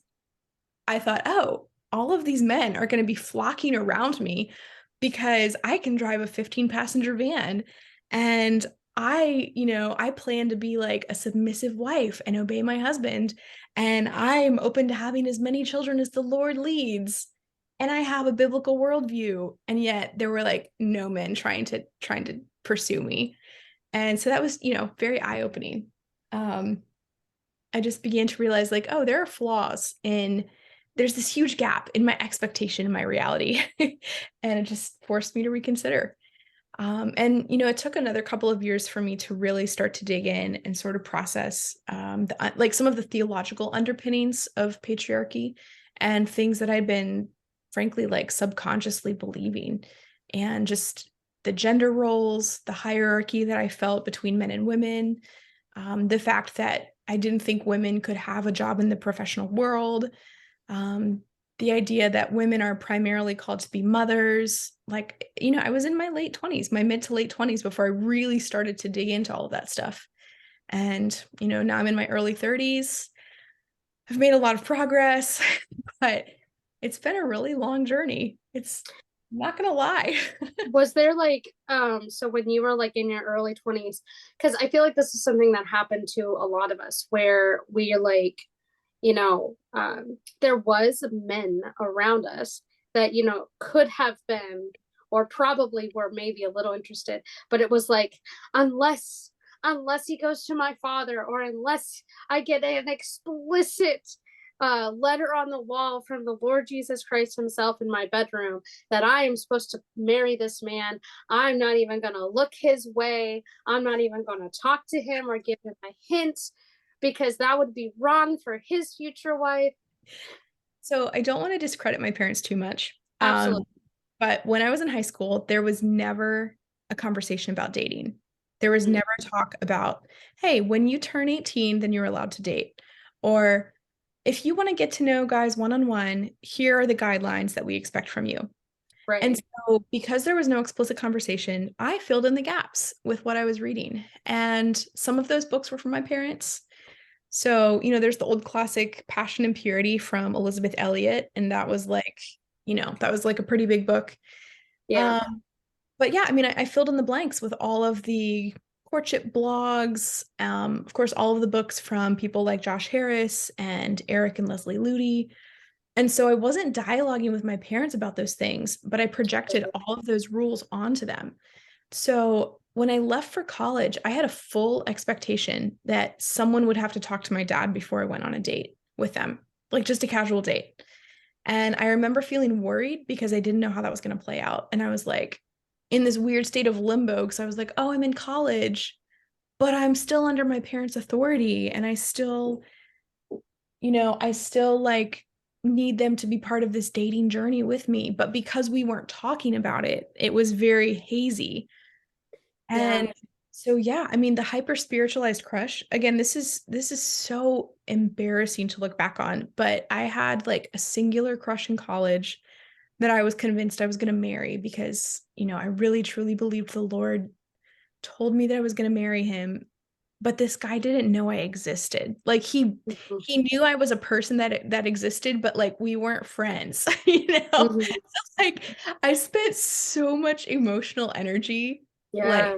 I thought, oh, all of these men are going to be flocking around me because I can drive a 15-passenger van. And I plan to be like a submissive wife and obey my husband. And I'm open to having as many children as the Lord leads. And I have a biblical worldview. And yet there were like no men trying to pursue me. And so that was, very eye-opening. I just began to realize like, oh, there are flaws there's this huge gap in my expectation and my reality. And it just forced me to reconsider. And, it took another couple of years for me to really start to dig in and sort of process like some of the theological underpinnings of patriarchy and things that I'd been, frankly, like subconsciously believing. And just the gender roles, the hierarchy that I felt between men and women, the fact that I didn't think women could have a job in the professional world, the idea that women are primarily called to be mothers. Like, I was in my late 20s, my mid to late 20s before I really started to dig into all of that stuff. And, now I'm in my early 30s. I've made a lot of progress, but it's been a really long journey. It's not gonna lie. Was there like so when you were like in your early 20s, because I feel like this is something that happened to a lot of us where we are like, there was men around us that could have been or probably were maybe a little interested, but it was like unless he goes to my father or unless I get an explicit letter on the wall from the Lord Jesus Christ himself in my bedroom that I am supposed to marry this man, I'm not even going to look his way. I'm not even going to talk to him or give him a hint because that would be wrong for his future wife. So I don't want to discredit my parents too much. Absolutely. But when I was in high school, there was never a conversation about dating. There was never talk about, hey, when you turn 18, then you're allowed to date. Or if you want to get to know guys one-on-one, here are the guidelines that we expect from you. Right. And so because there was no explicit conversation, I filled in the gaps with what I was reading. And some of those books were from my parents. So, there's the old classic Passion and Purity from Elizabeth Elliot. And that was like, that was like a pretty big book. Yeah. But yeah, I mean, I filled in the blanks with all of the courtship blogs, of course, all of the books from people like Josh Harris and Eric and Leslie Ludy. And so I wasn't dialoguing with my parents about those things, but I projected all of those rules onto them. So when I left for college, I had a full expectation that someone would have to talk to my dad before I went on a date with them, like just a casual date. And I remember feeling worried because I didn't know how that was going to play out. And I was like in this weird state of limbo because I was like, oh, I'm in college, but I'm still under my parents' authority. And I still like need them to be part of this dating journey with me. But because we weren't talking about it, it was very hazy. And Yeah. so yeah, I mean the hyper spiritualized crush, again, this is so embarrassing to look back on, but I had like a singular crush in college that I was convinced I was going to marry because, I really truly believed the Lord told me that I was going to marry him, but this guy didn't know I existed. Like he knew I was a person that existed, but like we weren't friends, So, like I spent so much emotional energy like Yeah.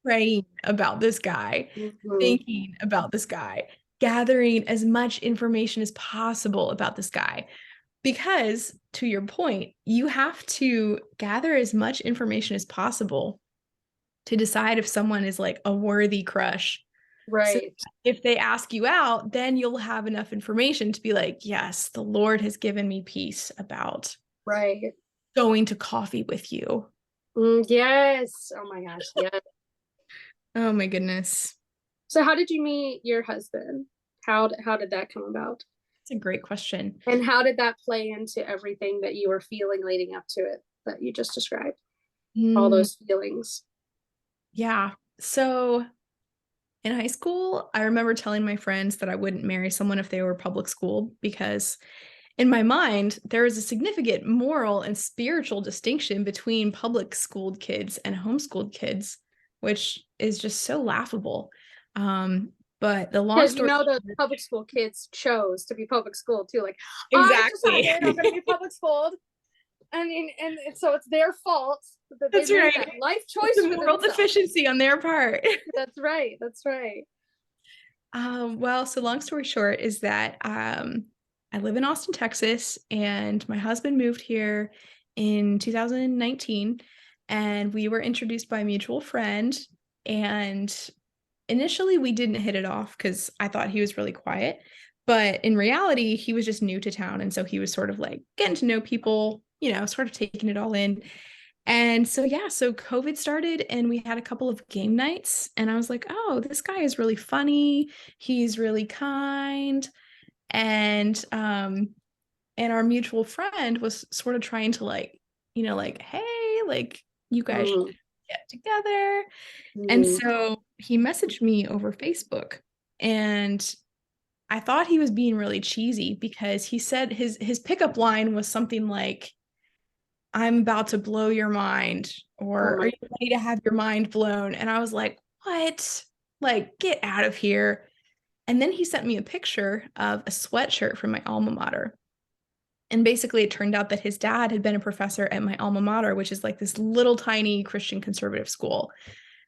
praying about this guy, Mhm. thinking about this guy, gathering as much information as possible about this guy. Because to your point, you have to gather as much information as possible to decide if someone is like a worthy crush. So Right. if they ask you out, then you'll have enough information to be like, yes, the Lord has given me peace about Right. going to coffee with you. Yes. Oh my gosh. Yeah. Oh my goodness. So how did you meet your husband? How did that come about? It's a great question. And how did that play into everything that you were feeling leading up to it that you just described? All those feelings. Yeah. So in high school, I remember telling my friends that I wouldn't marry someone if they were public schooled because in my mind, there is a significant moral and spiritual distinction between public schooled kids and homeschooled kids, which is just so laughable. But the long Because you story know those public school kids chose to be public school too. Like, I exactly. decided I'm going to be public schooled. I mean, and so it's their fault that they That's made right. that life choice It's a for moral themselves. deficiency on their part. That's right. That's right. Well, so long story short is that I live in Austin, Texas, and my husband moved here in 2019, and we were introduced by a mutual friend. And initially, we didn't hit it off because I thought he was really quiet. But in reality, he was just new to town. And so he was sort of like getting to know people, sort of taking it all in. And so, yeah, so COVID started and we had a couple of game nights. And I was like, oh, this guy is really funny. He's really kind. And our mutual friend was sort of trying to like, hey, like you guys should Mm, get together. And mm, so he messaged me over Facebook, and I thought he was being really cheesy because he said his pickup line was something like, I'm about to blow your mind, oh or are my, you ready to have your mind blown? And I was like, what? Like, get out of here. And then he sent me a picture of a sweatshirt from my alma mater. And basically, it turned out that his dad had been a professor at my alma mater, which is like this little tiny Christian conservative school.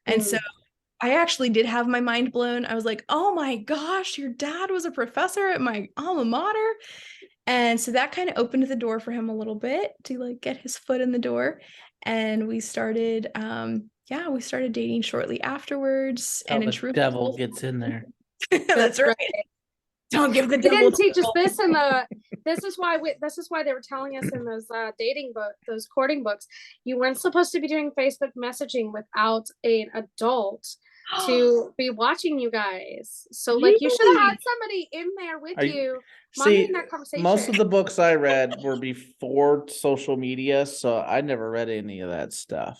And so mm, I actually did have my mind blown. I was like, oh my gosh, your dad was a professor at my alma mater. And so that kind of opened the door for him a little bit to like get his foot in the door. And we started, we started dating shortly afterwards. How And in the truth, devil gets in there. that's that's right. right. Don't give the They devil. didn't teach us this in the. This is why they were telling us in those dating book, those courting books. You weren't supposed to be doing Facebook messaging without an adult to be watching you guys. So like you should have had Really? somebody in there with Are you you monitoring see? that conversation. Most of the books I read were before social media, so I never read any of that stuff.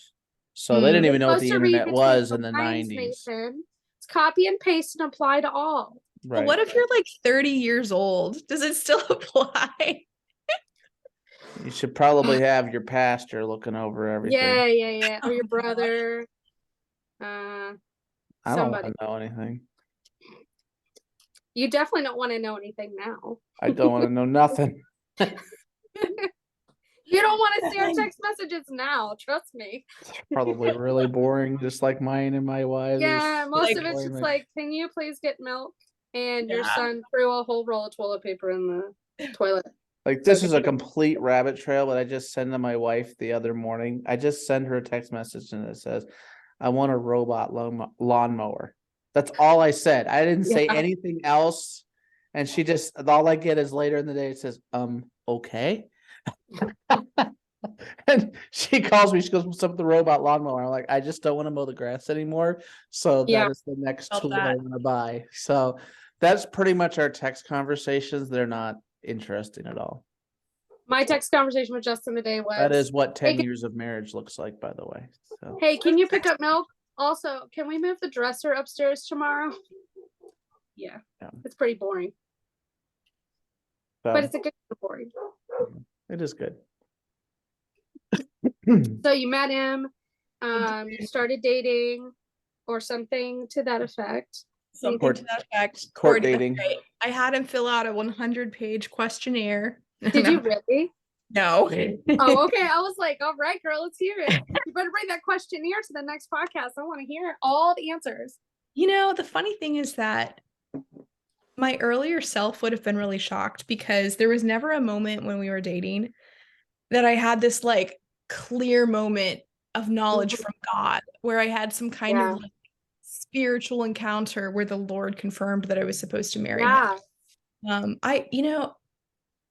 So they didn't You're even know what supposed the to read internet between was the in the lines, 90s. Nathan. It's copy and paste and apply to all. Well, Right. what if you're like 30 years old? Does it still apply? You should probably have your pastor looking over everything. Yeah. Or Oh, your gosh. brother. I don't want Somebody. to know anything. You definitely don't want to know anything now. I don't want to know nothing. You don't want to see our text messages now. Trust me. Probably really boring, just like mine and my wives. Yeah, most Like- of it's just like, can you please get milk? And your Yeah. son threw a whole roll of toilet paper in the toilet. Like this is a complete rabbit trail, but I just sent to my wife the other morning. I just sent her a text message and it says, I want a robot lawnmower. That's all I said. I didn't say Yeah. anything else. And she just, all I get is later in the day, it says, okay. And she calls me, she goes, what's up with the robot lawnmower? I'm like, I just don't want to mow the grass anymore. So Yeah. that is the next Felt tool that. I want to buy. So that's pretty much our text conversations. They're not interesting at all. My text conversation with Justin today was, That is what 10 Hey, years of marriage looks like, by the way. So hey, can you pick up milk? Also, can we move the dresser upstairs tomorrow? Yeah. It's pretty boring, but it's a good boring. it is good. So you met him, you started dating or something to that effect. Something to that effect. Court Or- dating. I had him fill out a 100-page questionnaire. Did you really? No. Oh, okay. I was like, all right, girl, let's hear it. You better bring that questionnaire to the next podcast. I want to hear all the answers. The funny thing is that my earlier self would have been really shocked because there was never a moment when we were dating that I had this like clear moment of knowledge from God where I had some kind of like spiritual encounter where the Lord confirmed that I was supposed to marry him.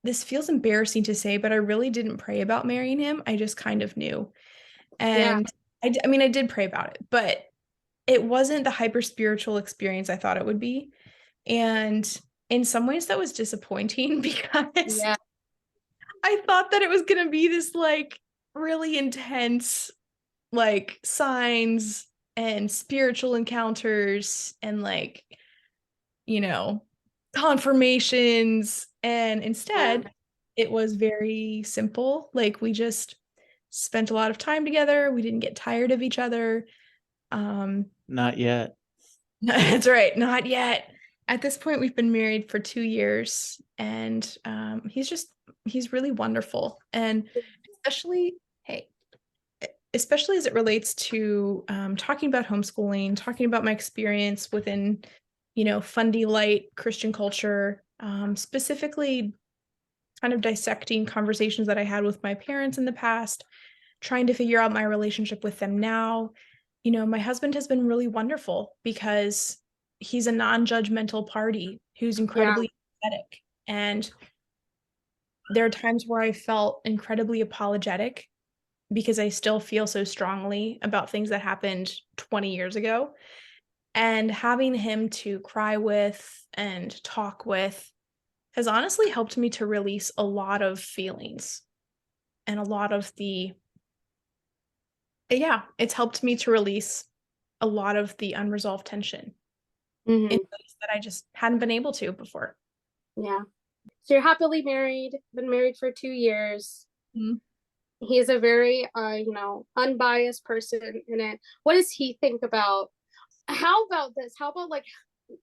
This feels embarrassing to say, but I really didn't pray about marrying him. I just kind of knew. And I did pray about it, but it wasn't the hyper spiritual experience I thought it would be. And in some ways that was disappointing because I thought that it was going to be this like really intense, like signs and spiritual encounters and like, confirmations. And instead it was very simple. Like we just spent a lot of time together. We didn't get tired of each other. Not yet. That's right. Not yet. At this point, we've been married for 2 years, and he's really wonderful. And especially, hey, especially as it relates to talking about homeschooling, talking about my experience within, fundy light Christian culture, specifically kind of dissecting conversations that I had with my parents in the past, trying to figure out my relationship with them now. My husband has been really wonderful because he's a non-judgmental party who's Yeah. incredibly empathetic. And there are times where I felt incredibly apologetic because I still feel so strongly about things that happened 20 years ago. And having him to cry with and talk with has honestly helped me to release a lot of feelings and a lot of it's helped me to release a lot of the unresolved tension in Hmm. ways that I just hadn't been able to before. Yeah. So you're happily married, been married for 2 years. Mhm. He's a very, unbiased person in it. What does he think about? How about this? How about like,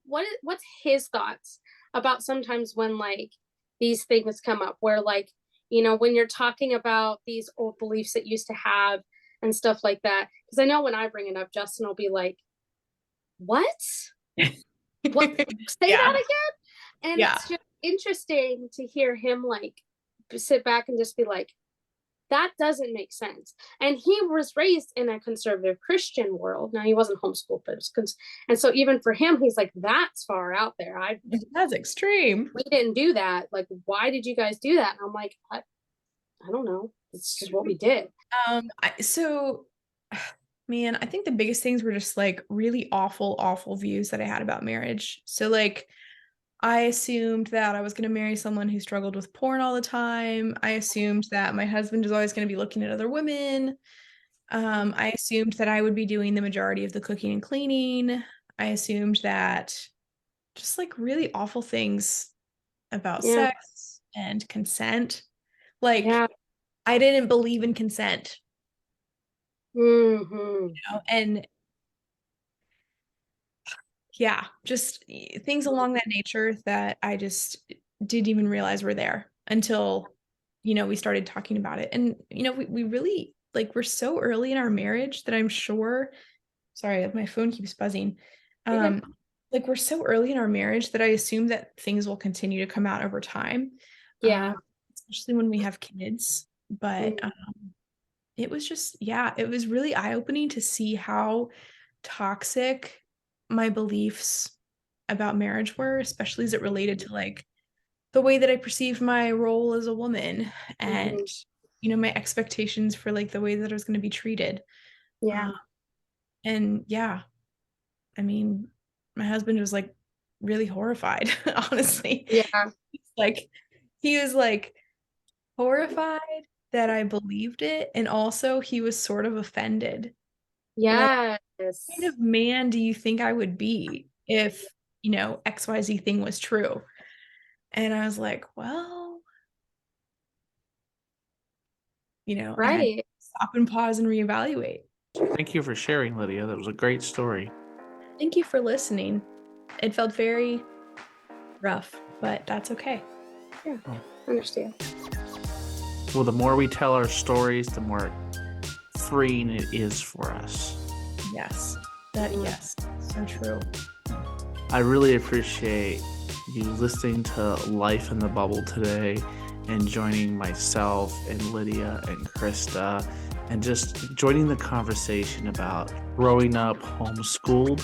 what's his thoughts about sometimes when like these things come up where like, when you're talking about these old beliefs that you used to have and stuff like that? Because I know when I bring it up, Justin will be like, "What? What? Say Yeah. that again?" And Yeah. it's just interesting to hear him like sit back and just be like, that doesn't make sense. And he was raised in a conservative Christian world. Now he wasn't homeschooled, but and so even for him, he's like, that's far out there. That's extreme. We didn't do that. Like, why did you guys do that? And I'm like, I don't know. It's just what we did. So man, I think the biggest things were just like really awful, awful views that I had about marriage. So like I assumed that I was going to marry someone who struggled with porn all the time. I assumed that my husband was always going to be looking at other women. I assumed that I would be doing the majority of the cooking and cleaning. I assumed that just like really awful things about Yeah. sex and consent. Like Yeah. I didn't believe in consent, Hmm. and yeah, just things along that nature that I just didn't even realize were there until, we started talking about it. And, we really like we're so early in our marriage that I'm sure, sorry, my phone keeps buzzing. Okay. Like we're so early in our marriage that I assume that things will continue to come out over time. Yeah. Especially when we have kids. But Mhm. it was just, yeah, it was really eye-opening to see how toxic my beliefs about marriage were, especially as it related to like the way that I perceived my role as a woman and, Mhm. my expectations for like the way that I was going to be treated. Yeah. Uh, and yeah, I mean, my husband was like really horrified, honestly. Yeah. Like, he was like horrified that I believed it. And also, he was sort of offended. Like, Yes. what kind of man do you think I would be if, XYZ thing was true? And I was like, well, I had to Right. stop and pause and reevaluate. Thank you for sharing, Lydia. That was a great story. Thank you for listening. It felt very rough, but that's okay. Yeah. Understand. Well, the more we tell our stories, the more freeing it is for us. Yes. Yes. So true. I really appreciate you listening to Life in the Bubble today and joining myself and Lydia and Krista and just joining the conversation about growing up homeschooled.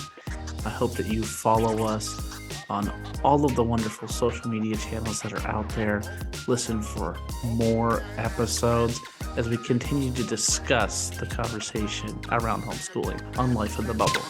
I hope that you follow us on all of the wonderful social media channels that are out there. Listen for more episodes as we continue to discuss the conversation around homeschooling on Life in the Bubble.